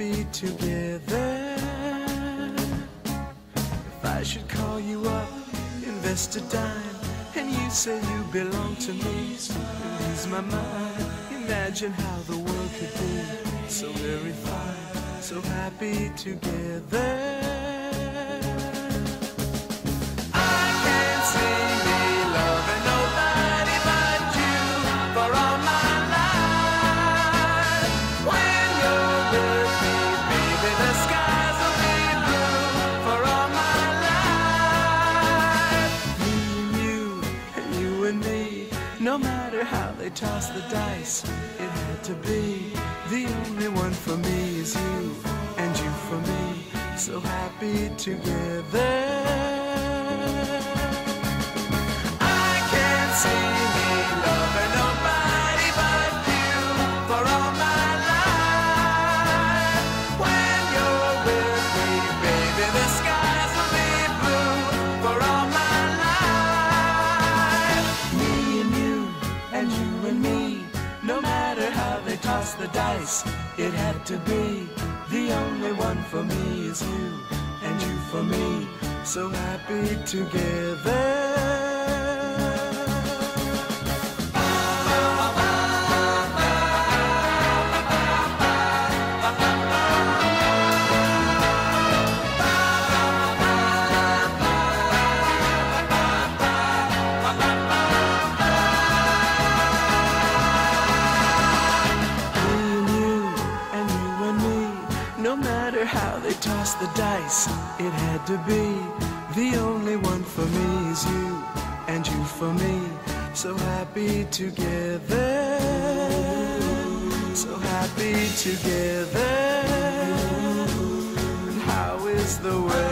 happy together. If I should call you up, invest a dime, and you say you belong to me, lose my mind. Imagine how the world could be so very fine, so happy together. No matter how they toss the dice, it had to be. The only one for me is you, and you for me, so happy together. I can't see me loving nobody but you for all my life. When you're with me, baby, the skies will be blue for all my no matter how they toss the dice, it had to be. The only one for me is you, and you for me, so happy together. No matter how they toss the dice, it had to be. The only one for me is you, and you for me, so happy together. So happy together. And how is the weather?